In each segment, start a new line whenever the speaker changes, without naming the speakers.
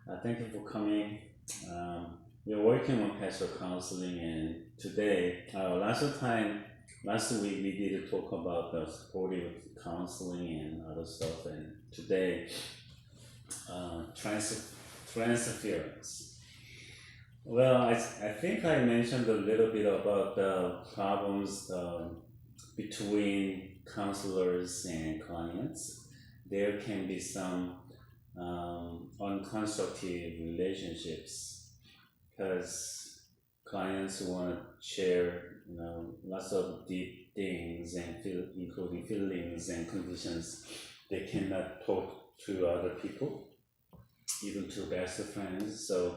Thank you for coming. We're working on pastoral counseling, and today, last week we did talk about the supportive counseling and other stuff, and today, transference. Well, I think I mentioned a little bit about the problems between counselors and clients. There can be some unconstructive relationships because clients want to share, lots of deep things and including feelings and conditions they cannot talk to other people, even to best friends. So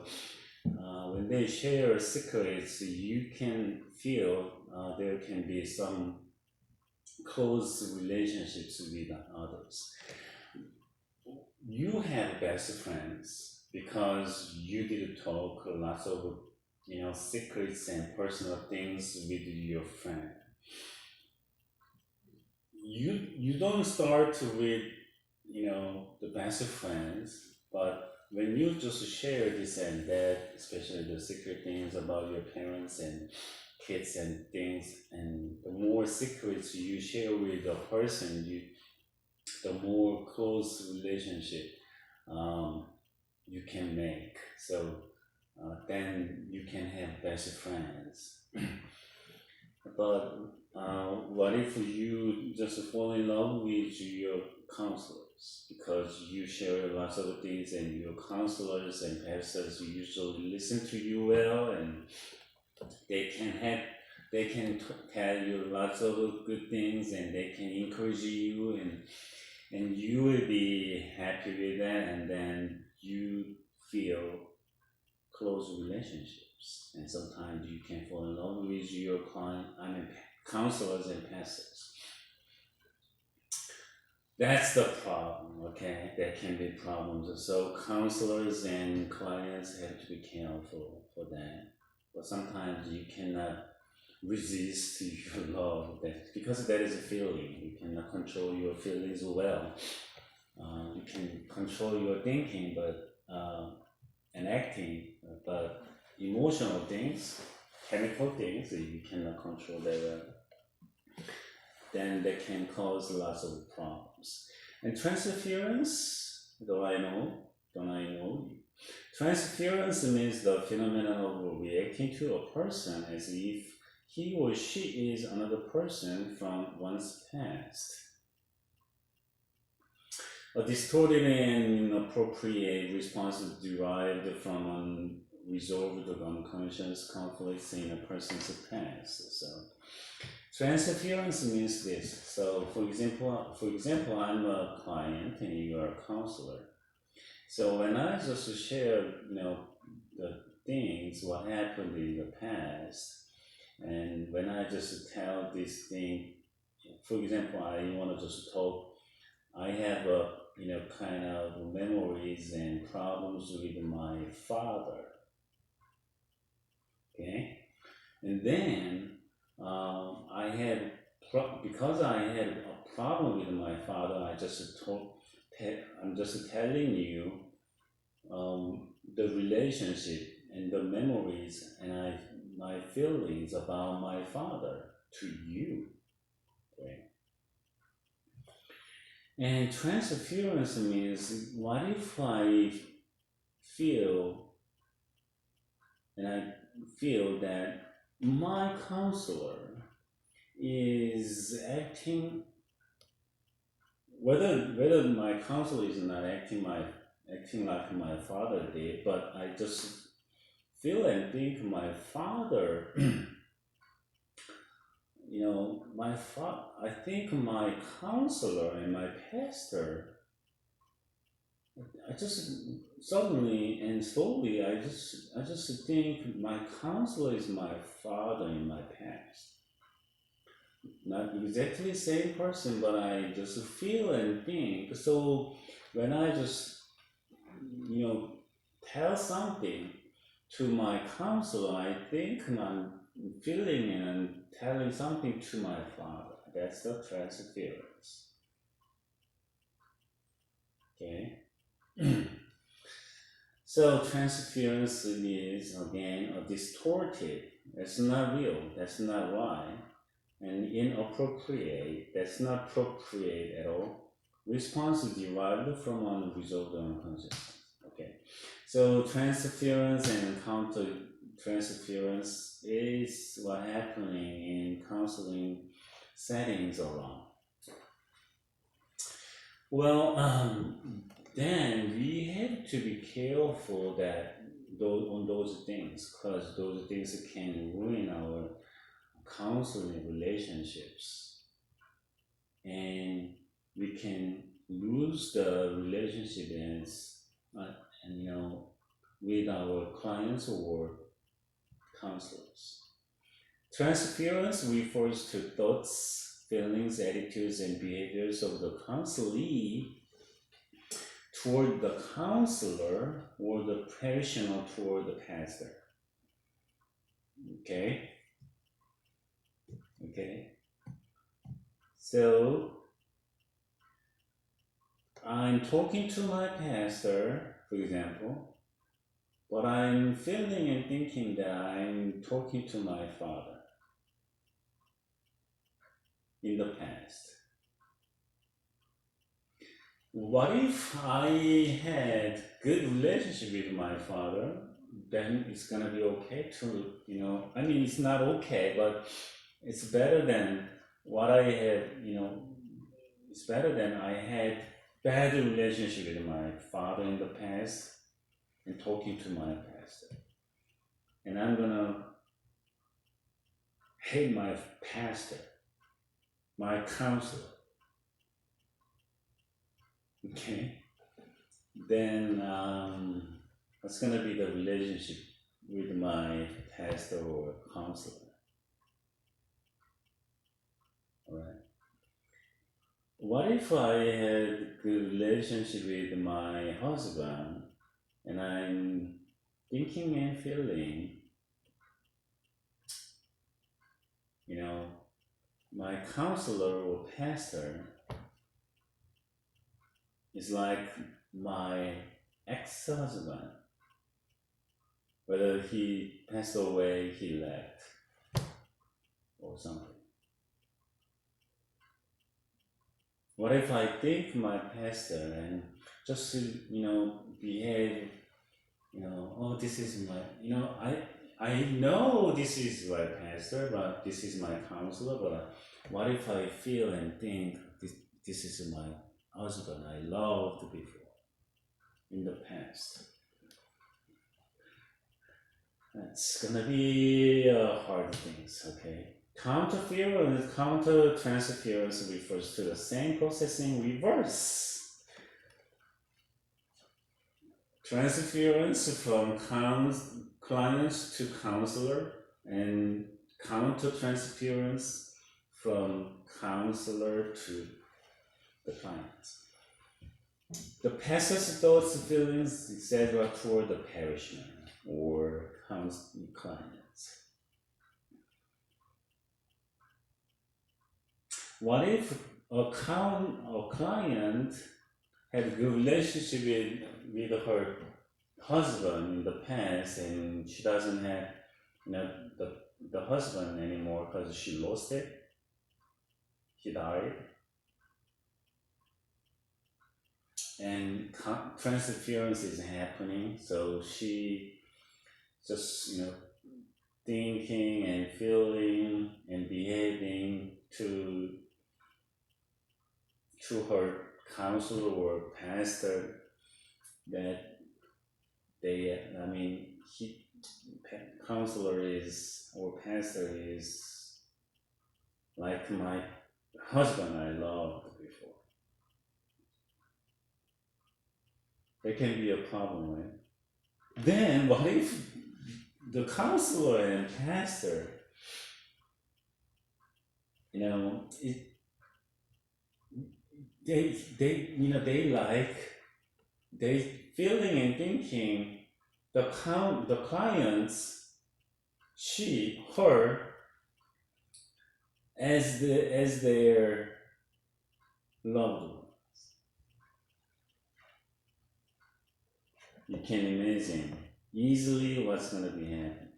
when they share secrets, you can feel there can be some close relationships with others. You have best friends because you did talk lots of secrets and personal things with your friend. You don't start with the best friends, but when you just share this and that, especially the secret things about your parents and kids and things, and the more secrets you share with a person, the more close relationship you can make. So then you can have best friends. But what if you just fall in love with your counselors because you share lots of things and your counselors and pastors usually listen to you well, and they can tell you lots of good things and they can encourage you, and you will be happy with that, and then you feel close relationships, and sometimes you can fall in love with your counselors and pastors. That's the problem, okay? There can be problems. So counselors and clients have to be careful for that. But sometimes you cannot resist your love, because that is a feeling. You cannot control your feelings well. You can control your thinking, and acting, but emotional things, chemical things, you cannot control that well. Then that can cause lots of problems. And transference, don't I know? Transference means the phenomenon of reacting to a person as if he or she is another person from one's past. A distorted and inappropriate response is derived from unresolved unconscious conflicts in a person's past. So transference means this. So for example, I'm a client and you are a counselor. So when I just share, the things, what happened in the past, and when I just tell this thing, for example, I want to just talk, I have a, kind of memories and problems with my father, okay? And then because I had a problem with my father, I'm just telling you the relationship and the memories and my feelings about my father to you, okay? And transference means, what if I feel that my counselor is acting, whether my counselor is not acting like my father did, but I just feel and think my father, I think my counselor and my pastor, I just suddenly and slowly, I just think my counselor is my father in my past. Not exactly the same person, but I just feel and think. So when I just, tell something to my counselor, I think I'm feeling and I'm telling something to my father. That's the transference. Okay. So transference is again a distorted. That's not real. That's not right. And inappropriate. That's not appropriate at all. Response derived from unresolved unconsciousness. Okay. So transference and counter transference is what happening in counseling settings around. Well, then we have to be careful that on those things, because those things can ruin our counseling relationships, and we can lose the relationship and with our clients or counselors. Transference refers to thoughts, feelings, attitudes, and behaviors of the counselee toward the counselor or the parishioner toward the pastor. Okay? So, I'm talking to my pastor, for example, but I'm feeling and thinking that I'm talking to my father in the past. What if I had good relationship with my father? Then it's gonna be okay to, I mean, it's not okay, but it's better than what I had, it's better than I had bad relationship with my father in the past and talking to my pastor. And I'm gonna hate my pastor, my counselor. Okay? Then what's gonna be the relationship with my pastor or counselor? Alright. What if I had a good relationship with my husband and I'm thinking and feeling, my counselor or pastor is like my ex-husband. Whether he passed away, he left, or something. What if I think my pastor and just behave, oh, this is my, I know this is my pastor, but this is my counselor, but what if I feel and think this is my husband I loved before, in the past? That's gonna be hard things, okay? Counter transference refers to the same process in reverse. Transference from clients to counselor, and counter transference from counselor to the clients. The pastor's thoughts, feelings, etc., toward the parishioner or clients. What if a client had a good relationship with her husband in the past, and she doesn't have the husband anymore because she lost it? He died. And transference is happening, so she just thinking and feeling and behaving to her counselor or pastor that counselor is or pastor is like my husband I loved before. There can be a problem, right? Then what if the counselor and pastor, they feeling and thinking the clients, her as their loved one. you can imagine easily what's going to be happening.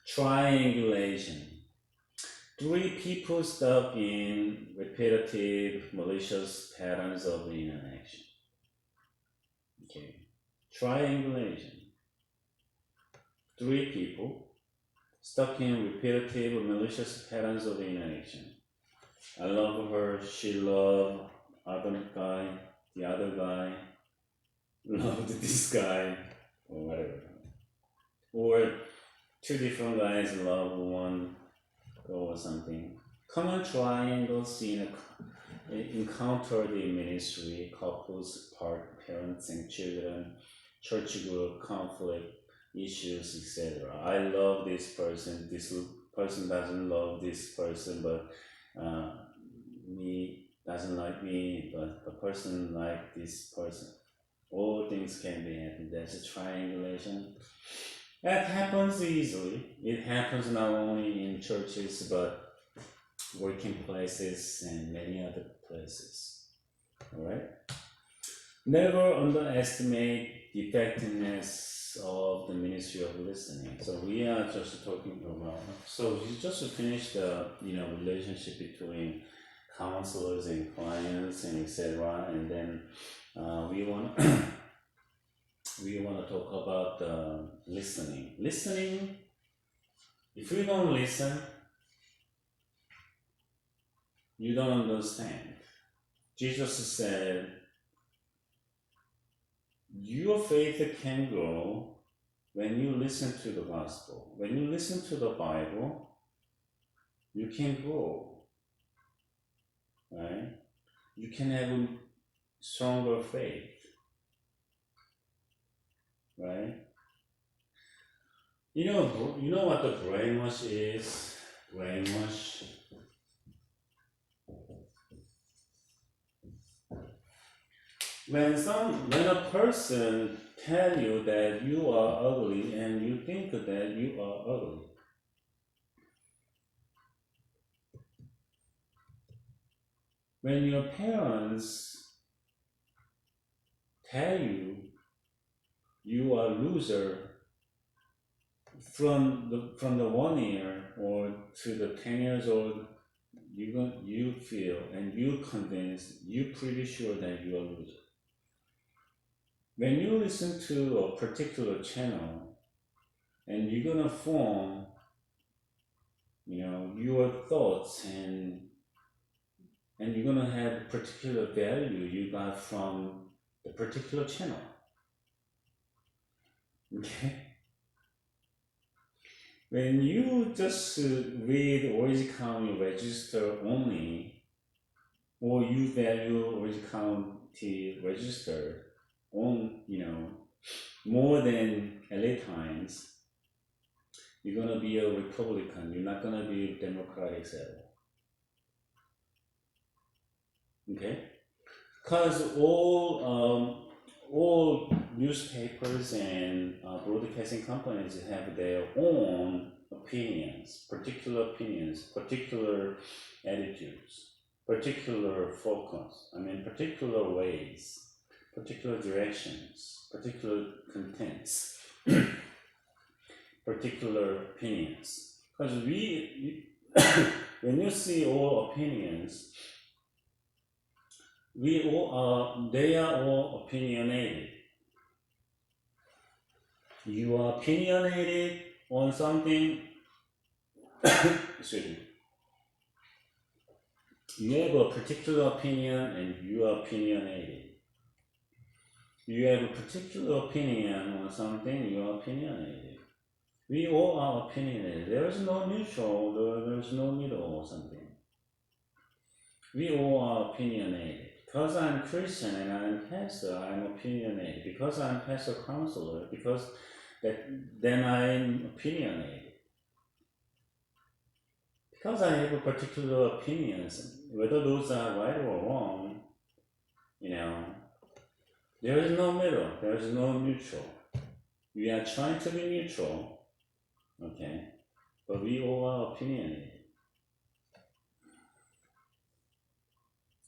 Triangulation. Three people stuck in repetitive, malicious patterns of interaction. Okay. Triangulation. Three people stuck in repetitive, malicious patterns of interaction. I love her, she loved other guy, the other guy loved this guy, or whatever. Or two different guys love one girl or something. Common triangles encountered in ministry, couples, parents and children, church group, conflict, issues, etc. I love this person doesn't love this person, but me doesn't like me, but the person like this person. All things can be happening. That's a triangulation. That happens easily. It happens not only in churches, but working places and many other places. Alright? Never underestimate the effectiveness of the ministry of listening. So we are just talking about, so we just finished the relationship between counselors and clients and etc. And then we want to talk about listening. Listening, if you don't listen, you don't understand. Jesus said, your faith can grow when you listen to the gospel. When you listen to the Bible, you can grow, right? You can have a stronger faith, right? You know what the brainwash is? Brainwash. When a person tell you that you are ugly and you think that you are ugly, when your parents tell you you are loser from the 1 year or to the 10 years old, you feel and you convinced, you pretty sure that you are loser. When you listen to a particular channel and you're gonna form, your thoughts and you're gonna have a particular value you got from the particular channel. Okay? When you just read Orange County Register only, or you value Orange County Register on, more than LA Times, you're gonna be a Republican. You're not gonna be a Democratic at all. Okay? Because all newspapers and broadcasting companies have their own opinions, particular attitudes, particular focus, particular ways, particular directions, particular contents, particular opinions. Because when you see all opinions, they are all opinionated. You are opinionated on something, excuse me. You have a particular opinion and you are opinionated. You have a particular opinion on something, you are opinionated. We all are opinionated. There is no neutral, there is no middle or something. We all are opinionated. Because I'm Christian and I'm pastor, I'm opinionated. Because I'm pastor counselor, then I'm opinionated. Because I have a particular opinions, whether those are right or wrong, there is no middle, there is no neutral. We are trying to be neutral, okay, but we all are opinionated.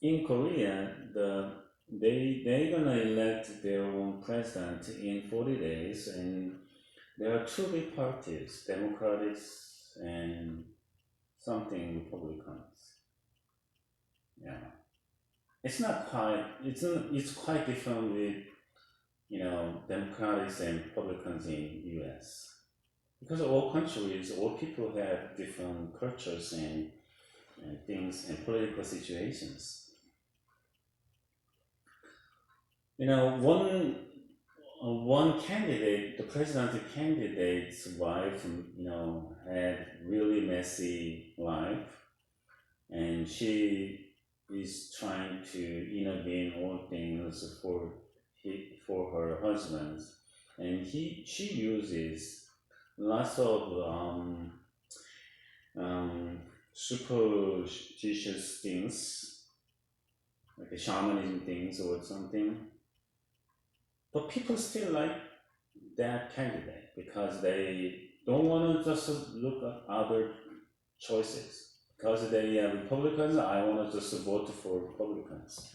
In Korea, they're gonna elect their own president in 40 days, and there are two big parties, Democrats and something Republicans. Yeah, it's not quite. It's quite different with Democrats and Republicans in U.S. because all countries, all people have different cultures and things and political situations. One candidate, the presidential candidate's wife, had really messy life, and she is trying to gain all things for her husband, and she uses lots of superstitious things like the shamanism things or something, but people still like that candidate because they don't want to just look at other choices. Because they are Republicans, I want to just vote for Republicans.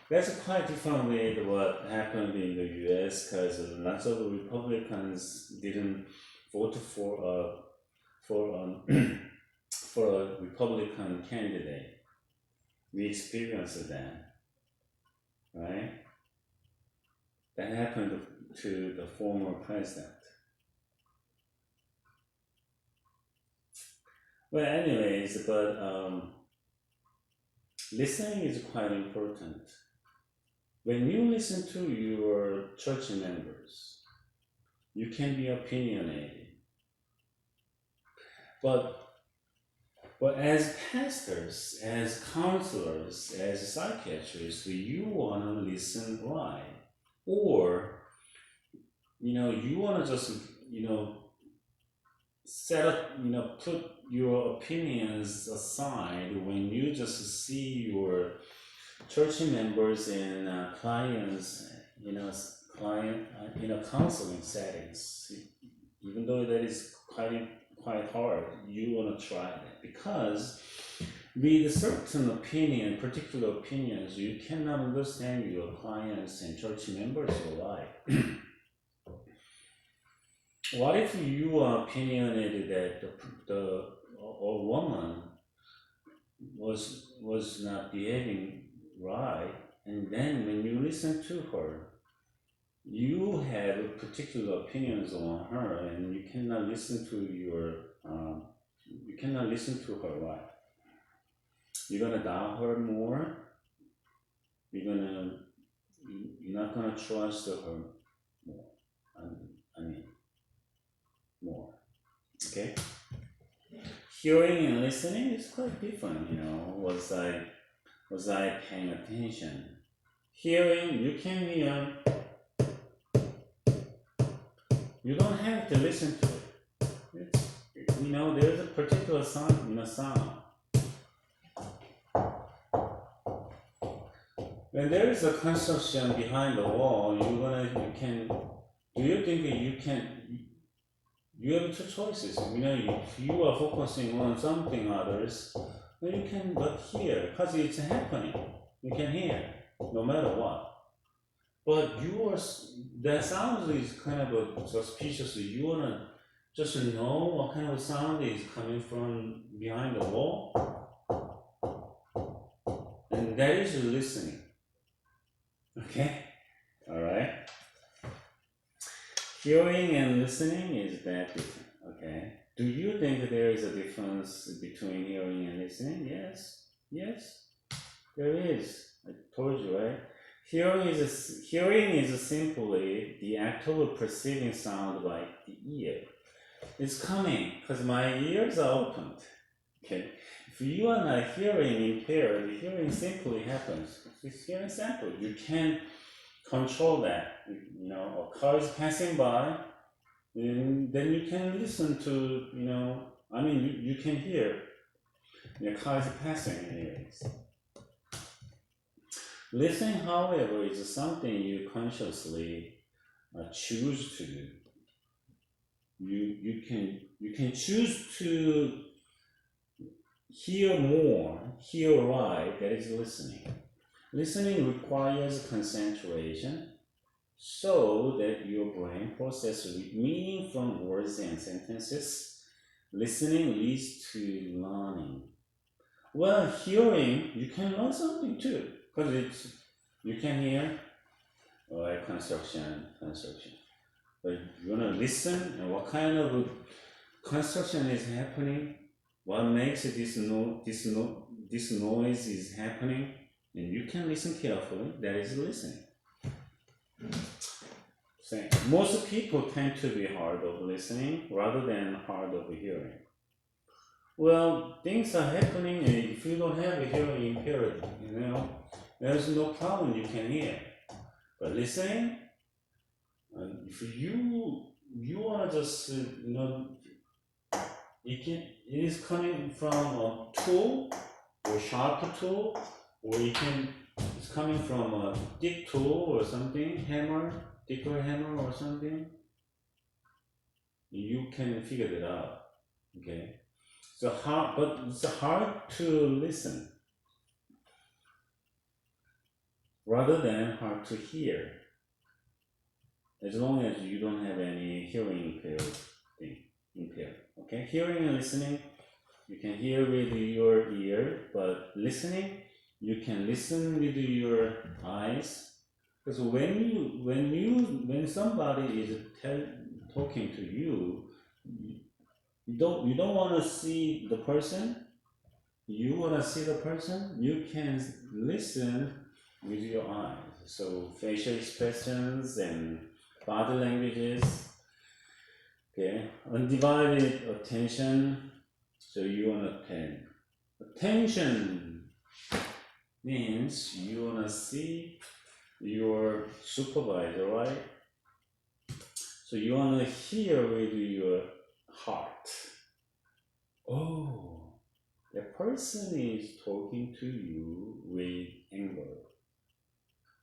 That's quite different with what happened in the U.S. because lots of Republicans didn't vote for a Republican candidate. We experienced that, right? That happened to the former president. Well, anyways, but listening is quite important. When you listen to your church members, you can be opinionated. But as pastors, as counselors, as psychiatrists, you want to listen right. Or, you want to just, set up, put your opinions aside when you just see your church members and clients, counseling settings. Even though that is quite hard, you want to try that because with certain particular opinions, you cannot understand your clients and church members alike. What if you are opinionated that a woman was not behaving right, and then when you listen to her, you have particular opinions on her, and you cannot listen to her right. You're gonna doubt her more. You're not gonna trust her more. More. Okay. Hearing and listening is quite different. Was I paying attention? Hearing, you can hear. You don't have to listen to it. There's a particular sound. When there is a construction behind the wall, do you think that you have two choices. If you are focusing on something others, then you can but hear, because it's happening. You can hear, no matter what. But that sound is kind of suspicious. You want to just know what kind of sound is coming from behind the wall. And that is listening. Okay? Alright? Hearing and listening is that different. Okay? Do you think there is a difference between hearing and listening? Yes. Yes. There is. I told you, right? Hearing is simply the act of perceiving sound by the ear. It's coming because my ears are opened. Okay. If you are not hearing impaired, the hearing simply happens. It's hearing simple. You can control that. A car is passing by, and then you can listen to, you can hear. The car is passing anyways. Listening, however, is something you consciously choose to do. You can choose to hear more, hear right, that is listening. Listening requires concentration so that your brain processes meaning from words and sentences. Listening leads to learning. Well, hearing, you can learn something too, because you can hear like construction. But you wanna listen and what kind of construction is happening, what makes this noise is happening, and you can listen carefully. That is listening. So most people tend to be hard of listening rather than hard of hearing. Well, things are happening, and if you don't have a hearing impaired, there's no problem you can hear. But listening, if you wanna just it is coming from a tool or sharp tool, or it's coming from a thick tool or something, thicker hammer or something. You can figure it out. Okay. But it's hard to listen rather than hard to hear, as long as you don't have any hearing impaired. Okay, hearing and listening, you can hear with your ear, but listening, you can listen with your eyes. Because when somebody is talking to you, you don't want to see the person. You want to see the person. You can listen with your eyes. So facial expressions and body languages. Okay, undivided attention. So you want to pay attention means you want to see your supervisor, right? So you want to hear with your heart. Oh, the person is talking to you with anger,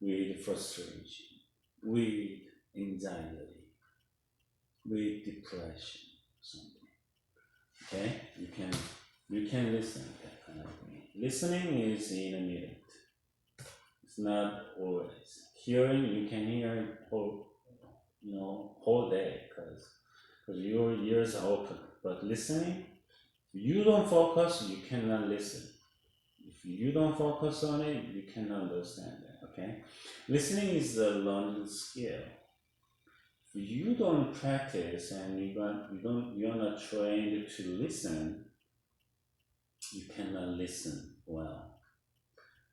with frustration, with anxiety, with depression, something. Okay, you can listen that kind of thing. Listening is intermittent. It's not always. Hearing, you can hear whole day because your ears are open. But listening, if you don't focus, you cannot listen. If you don't focus on it, you cannot understand it. Okay, listening is a learned skill. If you don't practice and you're not trained to listen, you cannot listen well.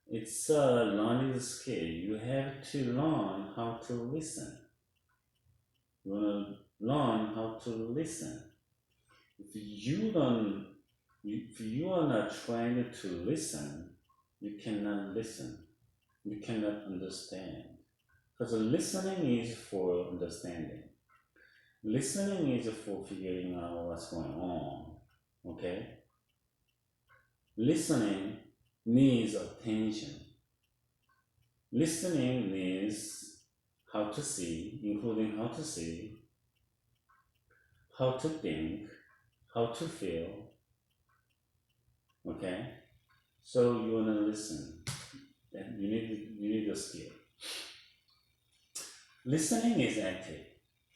It's a learning skill. You have to learn how to listen. You want to learn how to listen. If you are not trained to listen, you cannot listen. You cannot understand. Because listening is for understanding. Listening is for figuring out what's going on. Okay? Listening needs attention. Listening needs how to see, including how to see, how to think, how to feel. Okay? So you wanna listen. Then you need a skill. Listening is active.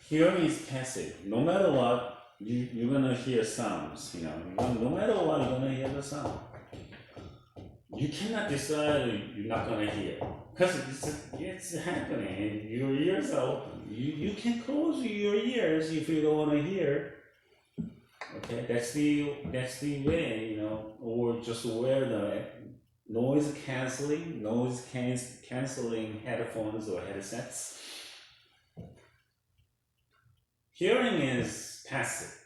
Hearing is passive. No matter what, you're gonna hear sounds. No matter what, you're gonna hear the sound. You cannot decide you're not gonna hear because it's happening. Your ears are open. You can close your ears if you don't want to hear. Okay, that's the way, or just wear the noise canceling headphones or headsets. Hearing is passive.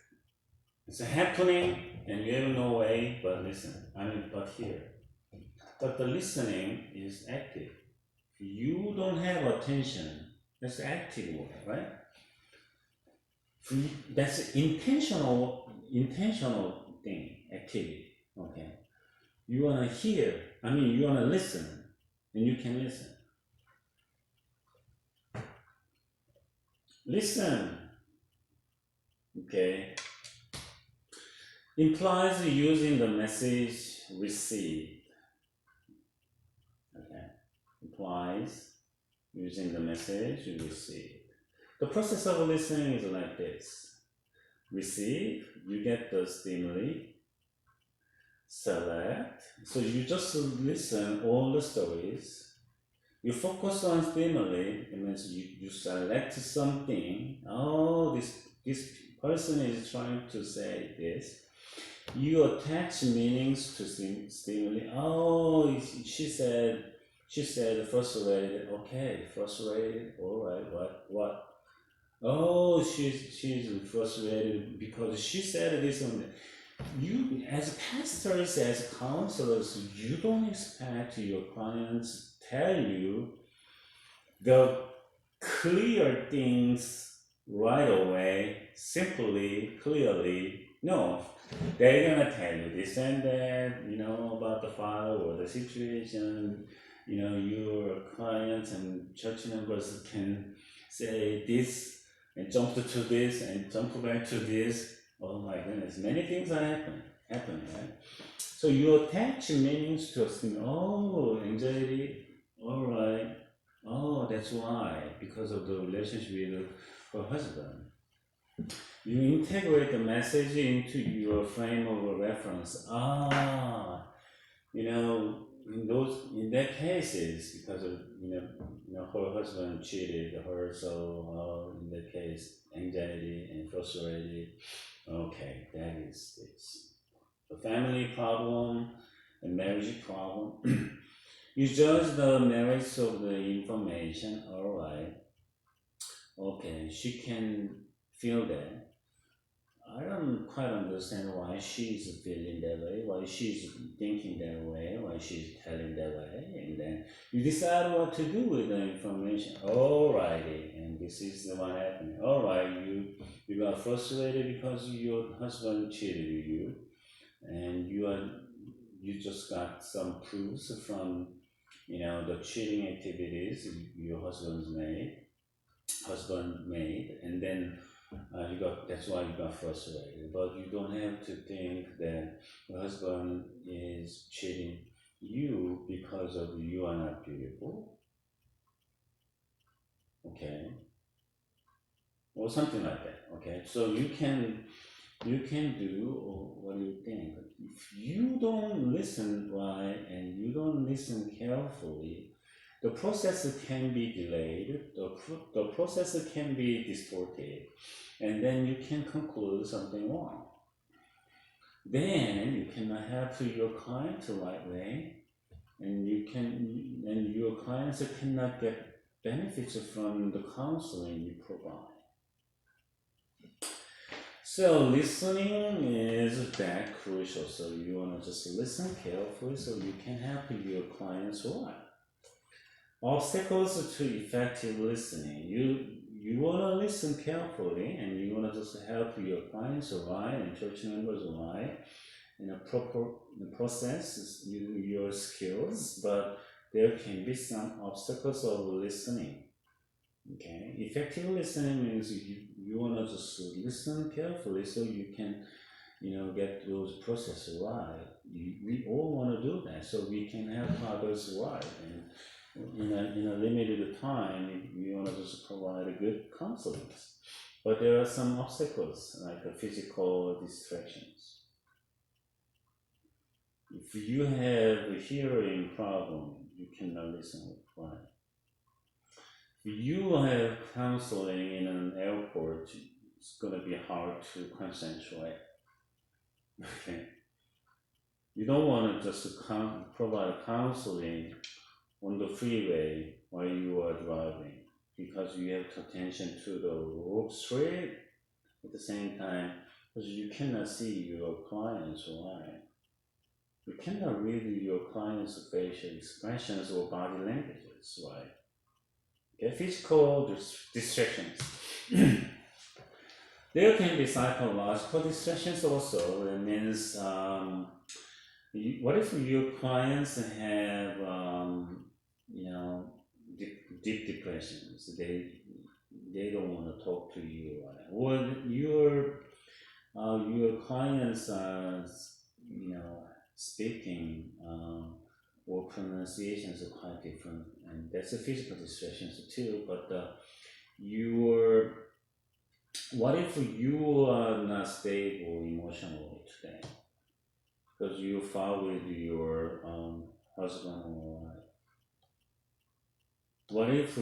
It's happening and you have no way but listen. But hear. But the listening is active. You don't have attention. That's active way, right? That's intentional thing, activity. Okay. You wanna hear. You wanna listen, and you can listen. Listen. Okay. Implies using the message received. Okay. replies using the message you receive. The process of listening is like this. Receive, you get the stimuli. Select, so you just listen all the stories. You focus on stimuli, it means you select something. Oh, this person is trying to say this. You attach meanings to stimuli. Oh, she said frustrated. Okay, frustrated. All right. What? Oh, she's frustrated because she said this and that. You, as pastors, as counselors, you don't expect your clients to tell you the clear things right away, simply, clearly. No, they're gonna tell you this and that, about the file or the situation. Your clients and church members can say this and jump to this and jump back to this. Oh my goodness, many things are happening, right? So you attach meanings to a thing. Oh, anxiety. All right. Oh, that's why, because of the relationship with her husband. You integrate the message into your frame of reference. In that cases, because of her husband cheated her, so in that case, anxiety and frustrated. Okay, that is this. A family problem, a marriage problem. You judge the merits of the information, alright. Okay, she can feel that. I don't quite understand why she's feeling that way, why she's thinking that way, why she's telling that way, and then you decide what to do with the information. Alrighty, and this is the one happening. Alright, you got frustrated because your husband cheated you, and you just got some proofs from the cheating activities your husband made, and then that's why you got frustrated. But you don't have to think that your husband is cheating you because of you are not beautiful, okay, or something like that. Okay, so you can do what you think. If you don't listen right and you don't listen carefully, the process can be delayed, the process can be distorted, and then you can conclude something wrong. Then you cannot help your client the right way, and your clients cannot get benefits from the counseling you provide. So listening is that crucial. So you want to just listen carefully so you can help your clients right. Obstacles to effective listening. You want to listen carefully and you want to just help your clients right and church members right in a proper process your skills, but there can be some obstacles of listening. Okay, effective listening means you want to just listen carefully so you can get those processes right. We all want to do that so we can help others right, and in a limited time we want to just provide a good counseling. But there are some obstacles like physical distractions. If you have a hearing problem, you cannot listen right. If you have counseling in an airport, it's gonna be hard to concentrate. Okay. You don't want to just provide counseling on the freeway while you are driving because you have to attention to the road street at the same time because you cannot see your clients right. You cannot read your client's facial expressions or body languages right. Okay, physical distractions. There can be psychological distractions also. That means, what if your clients have, deep depressions? They don't want to talk to you, right? Or your clients are, speaking or pronunciations are quite different, and that's a physical distractions too. But what if you are not stable emotionally today because you fought with your husband or wife? What if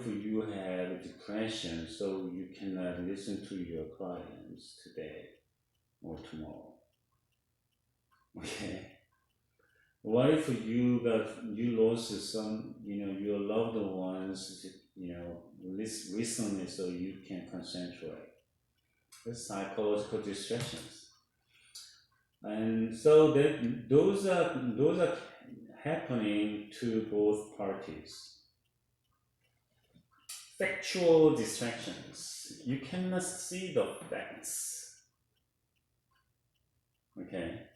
you have depression so you cannot listen to your clients today or tomorrow? Okay. What if you lost some, your loved ones, recently, so you can concentrate? It's psychological distractions, and so that those are happening to both parties. Factual distractions. You cannot see the facts. Okay,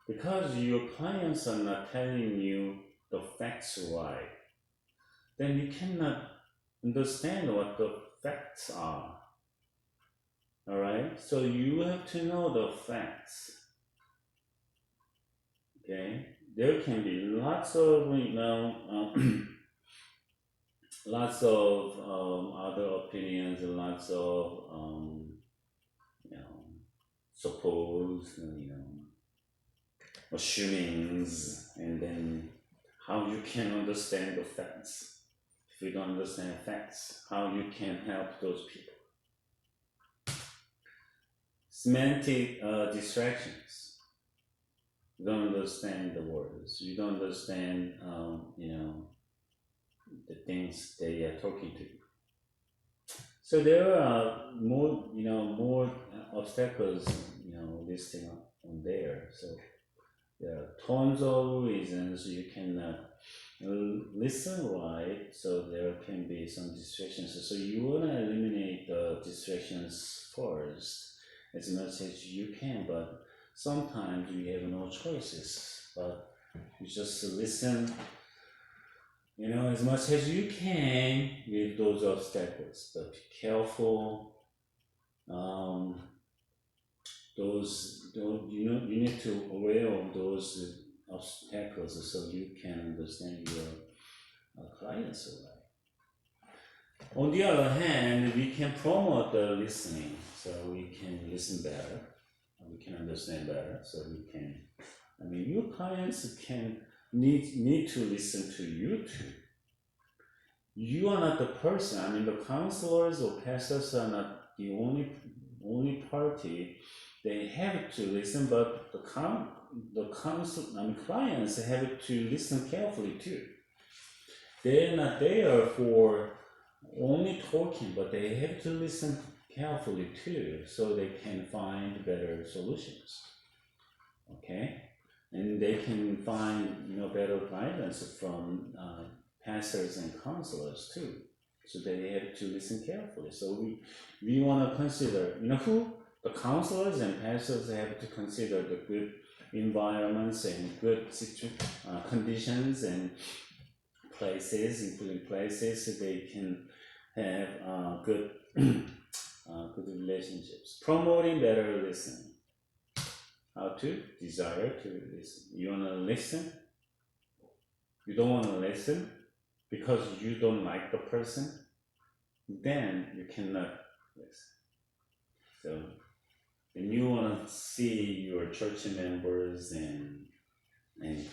because your clients are not telling you the facts right, then you cannot understand what the facts are. All right, so you have to know the facts. Okay, there can be lots of lots of other opinions and lots of suppose assumings, and then how you can understand the facts. If you don't understand facts, how you can help those people? Semantic distractions. You don't understand the words. You don't understand, the things they are talking to you. So there are more obstacles, listing on there. So there are tons of reasons you cannot listen right. So there can be some distractions. So you want to eliminate the distractions first as much as you can. But sometimes you have no choices. But you just listen, as much as you can with those obstacles, but be careful. You need to aware of those obstacles so you can understand your clients well. On the other hand, we can promote the listening, so we can listen better, we can understand better, so we can. Your clients can need to listen to you too. You are not the person. The counselors or pastors are not the only party. They have to listen, but the clients have to listen carefully too. They're not there for only talking, but they have to listen carefully too, so they can find better solutions. Okay, and they can find better guidance from pastors and counselors too. So they have to listen carefully. So we want to consider, who the counselors and pastors have to consider the good environments and good conditions and places, including places, so they can have good good relationships. Promoting better listening. How to desire to listen. You want to listen. You don't want to listen because you don't like the person, then you cannot listen. So when you want to see your church members and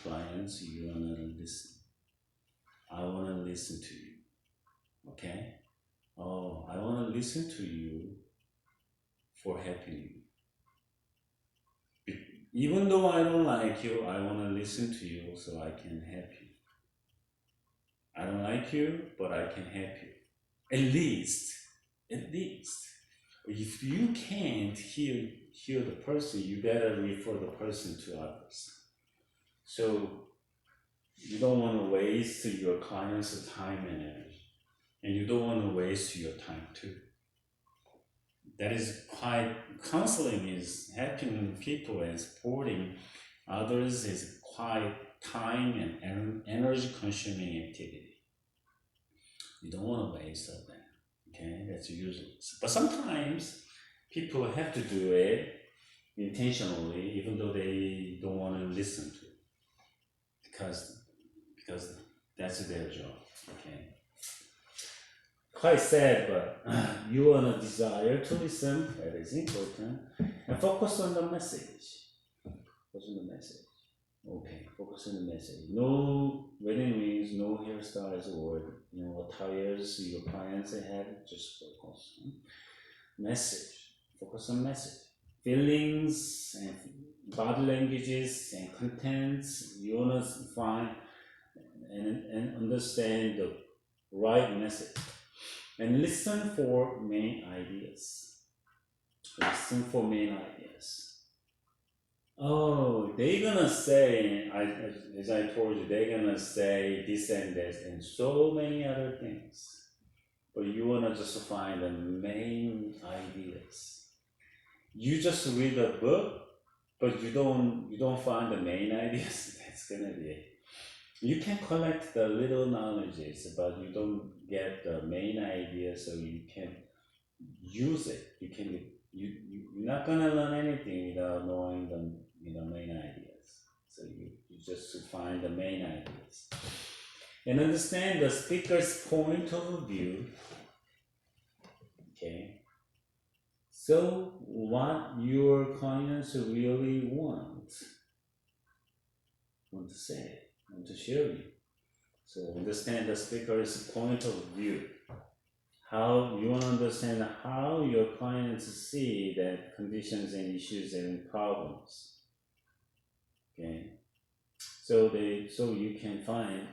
clients, you want to listen. I want to listen to you. Okay? Oh, I want to listen to you for helping you. Even though I don't like you, I want to listen to you so I can help you. I don't like you, but I can help you. At least. If you can't hear the person, you better refer the person to others. So you don't want to waste your client's time and energy. And you don't want to waste your time too. That is quite, counseling is helping people and supporting others is quite time and energy consuming activity. You don't want to waste all that. Okay, that's usually. But sometimes people have to do it intentionally, even though they don't want to listen to it. because that's their job. Okay. Quite sad, but you want a desire to listen. That is important. And focus on the message. Focus on the message. Okay, focus on the message. No wedding rings, no hairstyles, or attires your clients have. Just focus on message. Focus on message. Feelings and body languages and contents. You wanna find and understand the right message. And listen for main ideas. Listen for main ideas. Oh, they're gonna say, as I told you, they're gonna say this and that and so many other things. But you wanna just find the main ideas. You just read a book, but you don't find the main ideas. That's gonna be it. You can collect the little knowledges, but you don't get the main idea, so you can use it. You're not gonna learn anything without knowing the main ideas. So you just find the main ideas and understand the speaker's point of view. Okay. So what your clients really want to say, want to share with you. So understand the speaker's point of view. How you want to understand how your clients see that conditions and issues and problems. Okay, so you can find,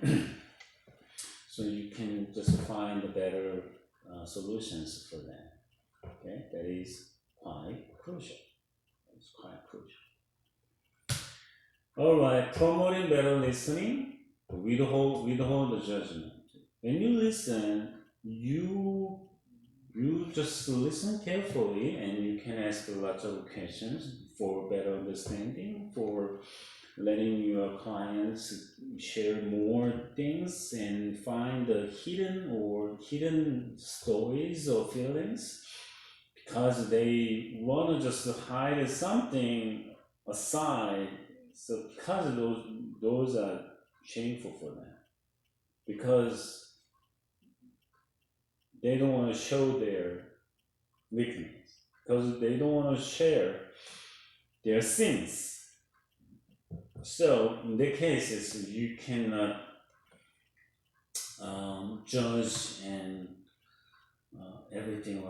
so you can just find the better solutions for them. Okay, that is quite crucial. It's quite crucial. All right, promoting better listening. Withhold the judgment. When you listen, you just listen carefully, and you can ask lots of questions for better understanding, for letting your clients share more things and find the hidden stories or feelings, because they want to just hide something aside. So because those are shameful for them, because they don't want to show their weakness, because they don't want to share their sins. So in the cases, you cannot judge and everything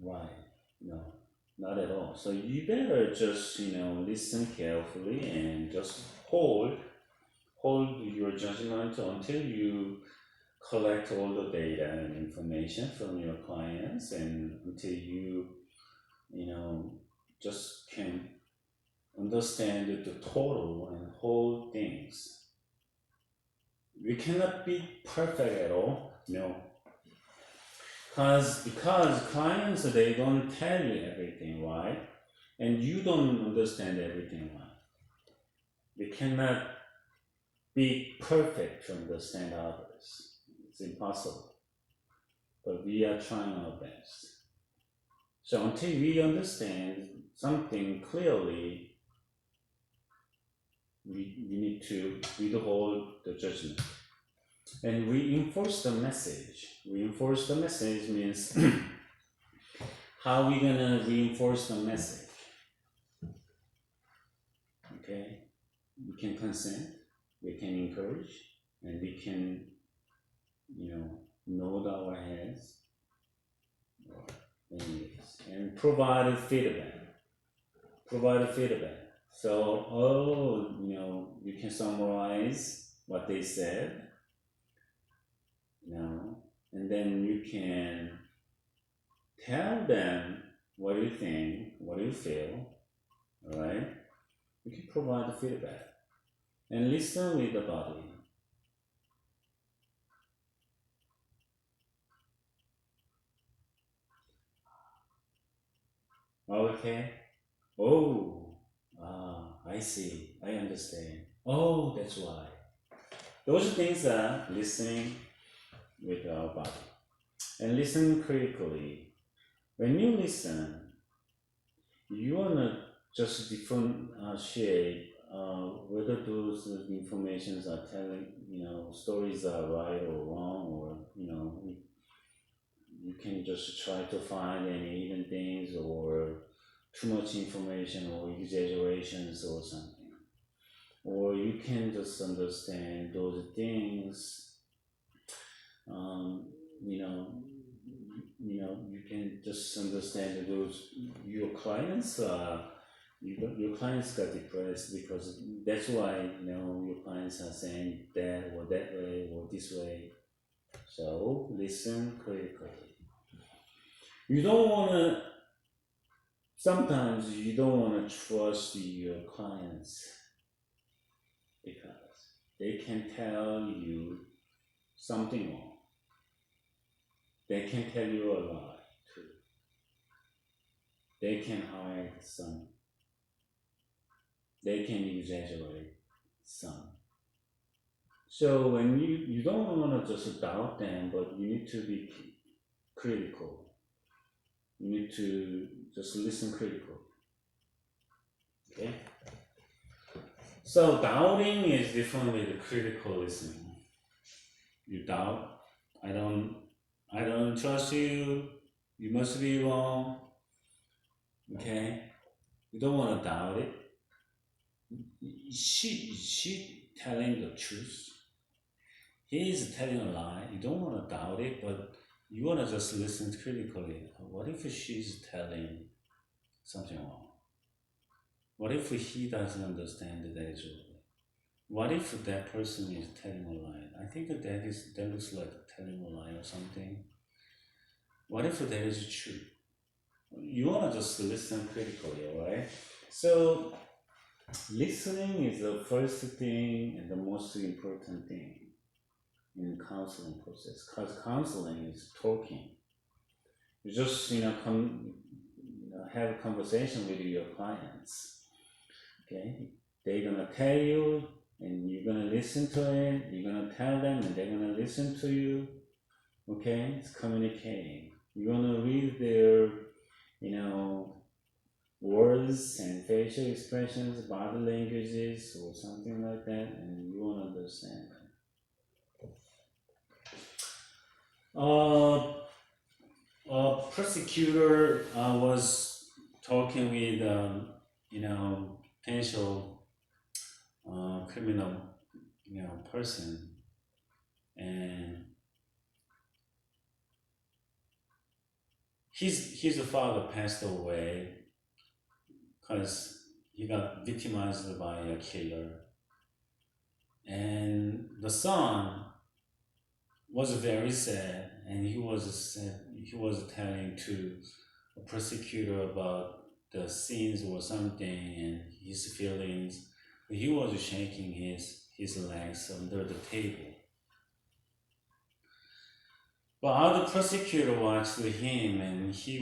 right. No, not at all. So you better just listen carefully and just hold your judgment until you collect all the data and information from your clients, and until you just can understand the total and whole things. We cannot be perfect at all, because clients, they don't tell you everything right, and you don't understand everything right. We cannot be perfect to understand others. It's impossible. But we are trying our best. So until we understand something clearly, we need to withhold the judgment and reinforce the message. Reinforce the message means how are we gonna reinforce the message? Okay, we can consent, we can encourage, and we can, nod our heads, and provide feedback. So, you can summarize what they said, and then you can tell them what you think, what you feel, all right? You can provide the feedback and listen with the body. Okay. I see. I understand. Oh, that's why. Those things are listening with our body and listen critically. When you listen, you wanna just differentiate whether those informations are telling, stories are right or wrong, or, you can just try to find any hidden things or too much information or exaggerations or something. Or you can just understand those things, um, you know, you can just understand that those your clients your clients got depressed because that's why your clients are saying that or that way or this way. So listen critically. You don't want to. Sometimes you don't want to trust your clients because they can tell you something wrong. They can tell you a lie too. They can hide some. They can exaggerate some. So when you don't want to just doubt them, but you need to be critical. You need to just listen critical. Okay? So doubting is different with critical listening. You doubt, I don't trust you, you must be wrong. Okay? You don't want to doubt it. She telling the truth. He is telling a lie. You don't want to doubt it, but you want to just listen critically. What if she's telling something wrong? What if he doesn't understand that is wrong? What if that person is telling a lie? I think that looks like telling a lie or something. What if that is true? You want to just listen critically, alright? So listening is the first thing and the most important thing in counseling process, because counseling is talking. You just have a conversation with your clients. Okay, they're gonna tell you, and you're gonna listen to it. You're gonna tell them, and they're gonna listen to you. Okay, it's communicating. You're gonna read their, words and facial expressions, body languages, or something like that, and you won't understand. A prosecutor was talking with, potential criminal, person, and his father passed away because he got victimized by a killer, and the son was very sad, and he was telling to a prosecutor about the scenes or something and his feelings. He was shaking his legs under the table. But other prosecutor watched him, and he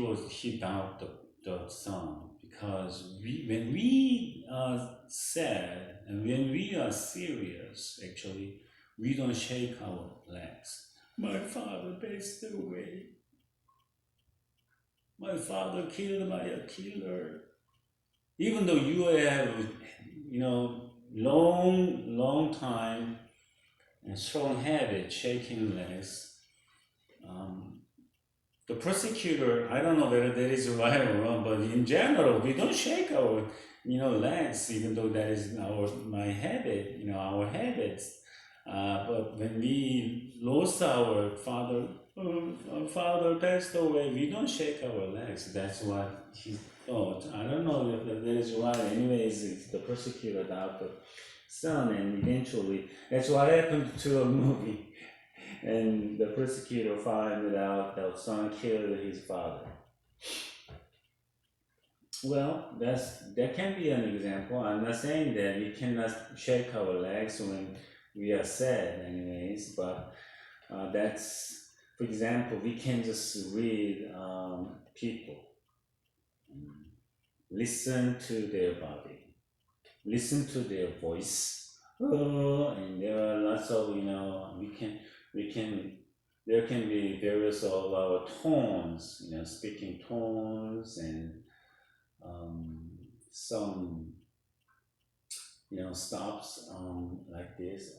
doubted the son, because when we are sad and when we are serious, actually, we don't shake our legs. My father passed away. My father killed by a killer. Even though you have, long time and strong habit shaking legs, the prosecutor, I don't know whether that is right or wrong, but in general, we don't shake our, legs, even though that is my habit, our habits. But when we lost our father passed away, we don't shake our legs. That's what he thought. I don't know if that is right. Anyways, it's the prosecutor doubted son, and eventually, that's what happened to a movie. And the prosecutor found out that son killed his father. Well, that can be an example. I'm not saying that we cannot shake our legs when we are sad, anyways. But that's, for example, we can just read people, listen to their body, listen to their voice. And there are lots of we can there can be various of our tones, speaking tones, and some stops like this.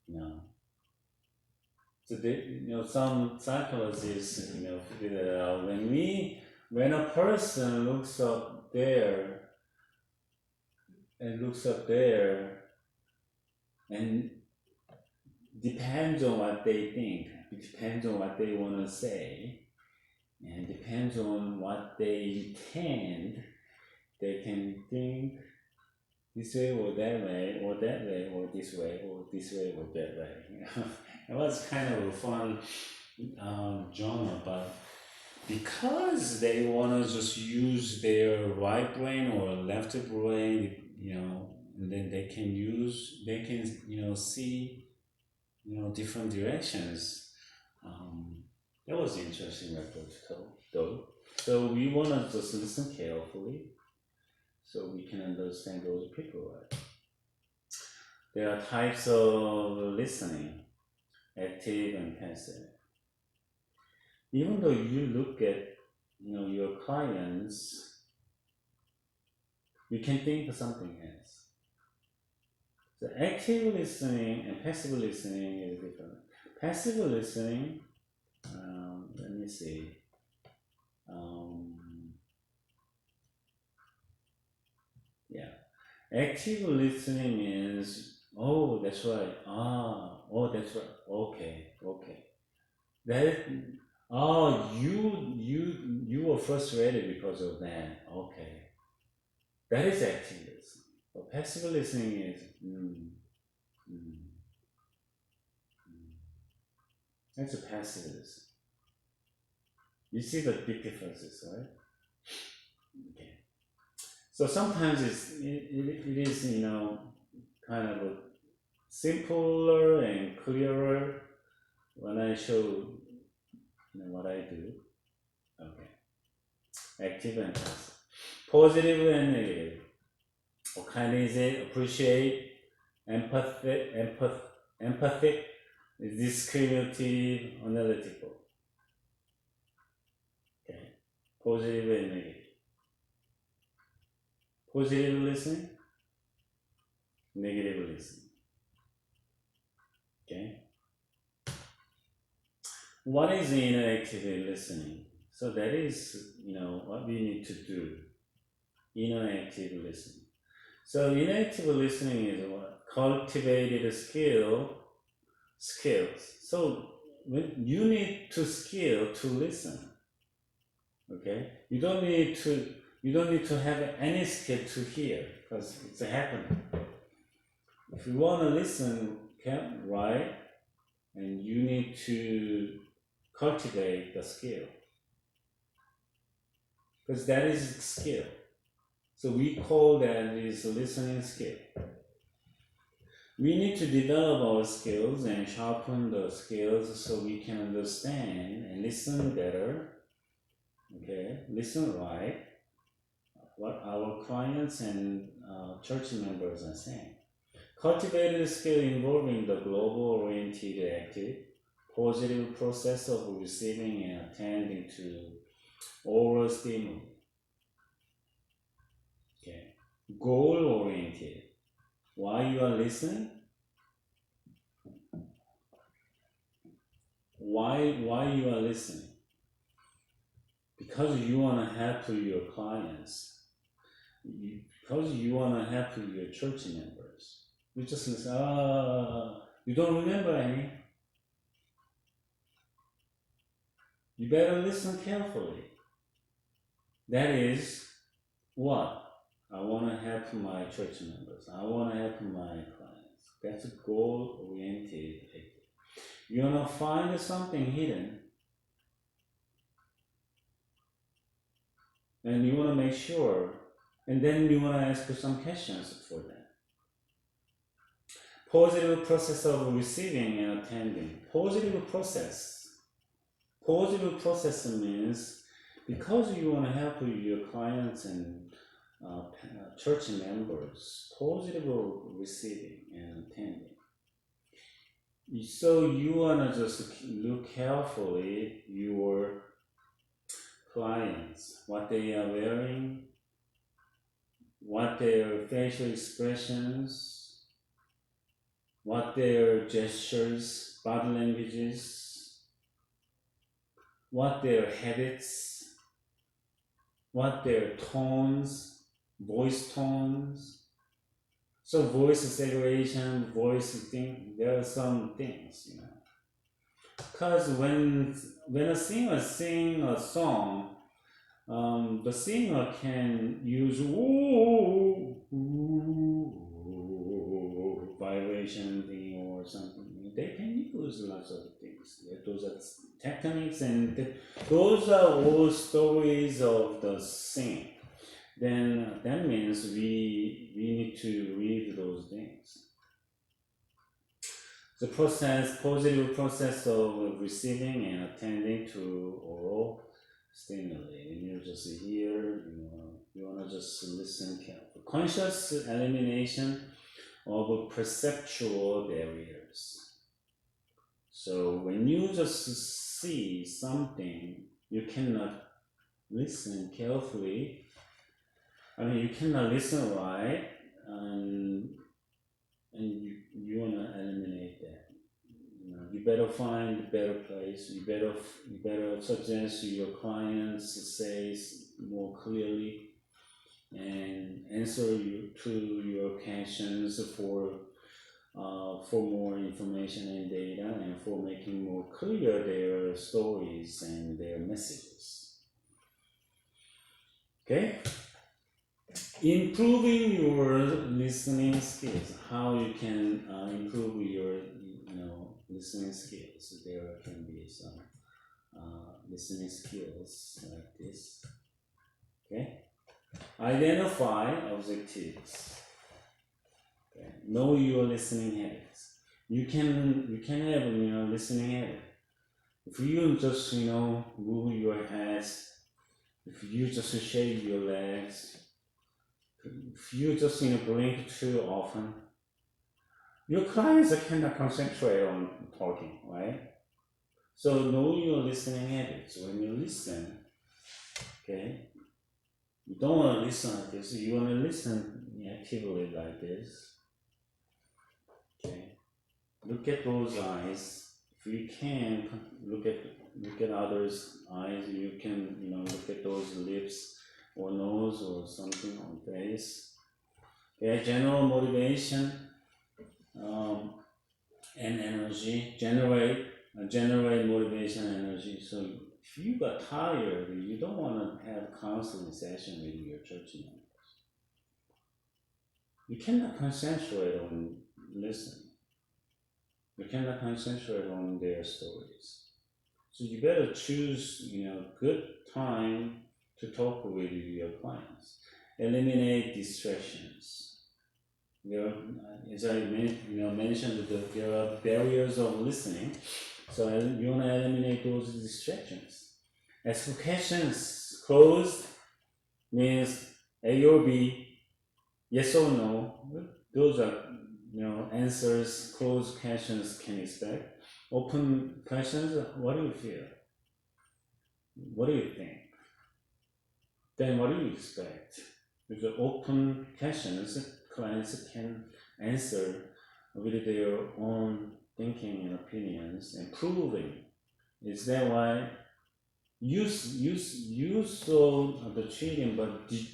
You know, so some psychologists figure that out. When a person looks up there and depends on what they think, it depends on what they want to say, and depends on what they intend, they can think this way or that way, or that way or this way, or this way or that way. It was kind of a fun genre, but because they want to just use their right brain or left brain, and then they can see, different directions. That was interesting approach though. So we want to just listen carefully so we can understand those people, right? There are types of listening, active and passive. Even though you look at your clients, you can think of something else. So active listening and passive listening is different. Passive listening, let me see. Yeah, active listening means, oh, that's right. Oh, that's right. Okay. That you were frustrated because of that. Okay, that is active listening. But passive listening is that's a passive listening. You see the big differences, right? Okay. So sometimes it is kind of simpler and clearer when I show what I do. Okay. Active and passive. Positive and negative. What kind is it? Appreciate, empathic, discriminative, analytical. Okay. Positive and negative. Positive listening, negative listening. Okay. What is interactive listening? So that is, what we need to do. Interactive listening. So interactive listening is what? Cultivated skills. So when you need to skill to listen. Okay? You don't need to have any skill to hear, because it's happening. If you want to listen, right? And you need to cultivate the skill, because that is skill. So we call that is listening skill. We need to develop our skills and sharpen the skills so we can understand and listen better. Okay, listen right. What our clients and church members are saying. Cultivated skill involving the global-oriented active, positive process of receiving and attending to oral stimuli. Okay. Goal-oriented. Why you are listening? Why you are listening? Because you want to help your clients. Because you want to help your church members. You just listen. You don't remember any? You better listen carefully. That is what? I want to help my church members. I want to help my clients. That's a goal-oriented activity. You want to find something hidden, and you want to make sure, and then you want to ask some questions for that. Positive process of receiving and attending. Positive process means because you want to help your clients and church members, positive receiving and attending. So you want to just look carefully your clients, what they are wearing, what what their facial expressions, what their gestures, body languages, what their habits, what their tones, voice tones. So voice segregation, voice thing, there are some things, you know. Because when a singer sing a song, the singer can use vibration thing or something. They can use lots of things. Those are techniques, and those are all stories of the sing. Then that means we need to read those things. The positive process of receiving and attending to oral stimuli. And you just hear, you want to just listen carefully. Conscious elimination of perceptual barriers. So when you just see something, you cannot listen carefully. You cannot listen right, and you want to eliminate that. You better find a better place. You better suggest to your clients to say more clearly and answer to your questions for more information and data, and for making more clear their stories and their messages. Okay? Improving your listening skills. How you can improve your listening skills. There can be some listening skills like this. Okay. Identify objectives. Okay. Know your listening habits. You can have listening habit. If you just move your heads, if you just shake your legs, if you just blink too often, your clients cannot concentrate on talking, right? So know your listening habits. When you listen, okay, you don't want to listen like this. You want to listen actively like this. Okay, look at those eyes. If you can look at others' eyes, you can look at those lips or nose or something on face. Okay, general motivation and energy, generate motivation and energy. So if you got tired, you don't want to have a counseling session with your church members. You cannot concentrate on listening. You cannot concentrate on their stories. So you better choose, good time to talk with your clients. Eliminate distractions. There, as I mentioned, there are barriers of listening. So you want to eliminate those distractions. As for questions, closed means A or B, yes or no. Those are answers. Closed questions can expect. Open questions, what do you feel? What do you think? Then what do you expect? With the open questions, clients can answer with their own thinking and opinions and proving. Is that why you saw the cheating, but did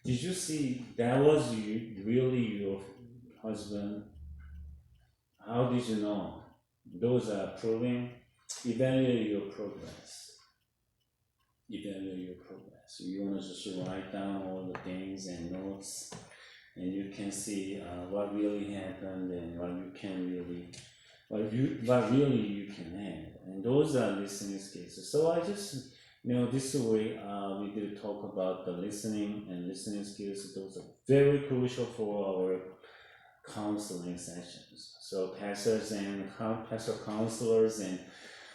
you see that was really your husband? How did you know? Those are proving. Evaluate your progress. You want to just write down all the things and notes, and you can see what really happened and what really you can handle. And those are listening skills. So I just this way we did talk about the listening and listening skills. Those are very crucial for our counseling sessions. So pastors and pastoral counselors and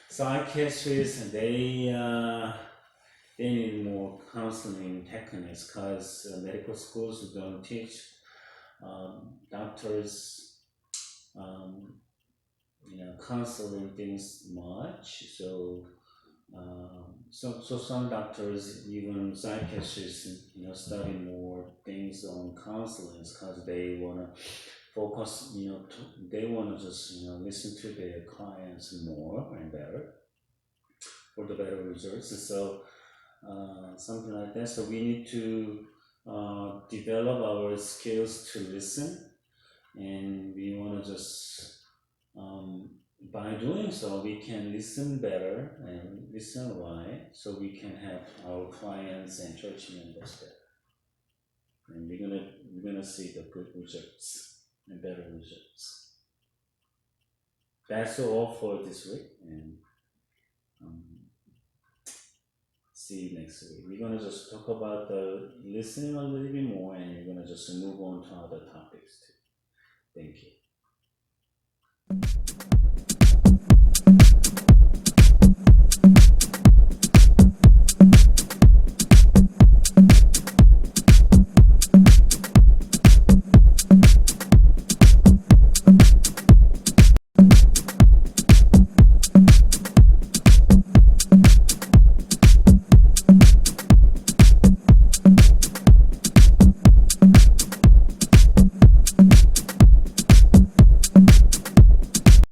psychiatrists, they need more counseling techniques, because medical schools don't teach doctors counseling things much. So So some doctors, even psychiatrists, study more things on counseling because they wanna focus, they wanna just listen to their clients more and better for the better results. So something like that. So we need to develop our skills to listen, and we wanna just by doing so, we can listen better and listen right, so we can help our clients and church members better. And we're gonna see the good results and better results. That's all for this week, and um, see you next week. We're gonna just talk about the listening a little bit more, and we're gonna just move on to other topics too. Thank you.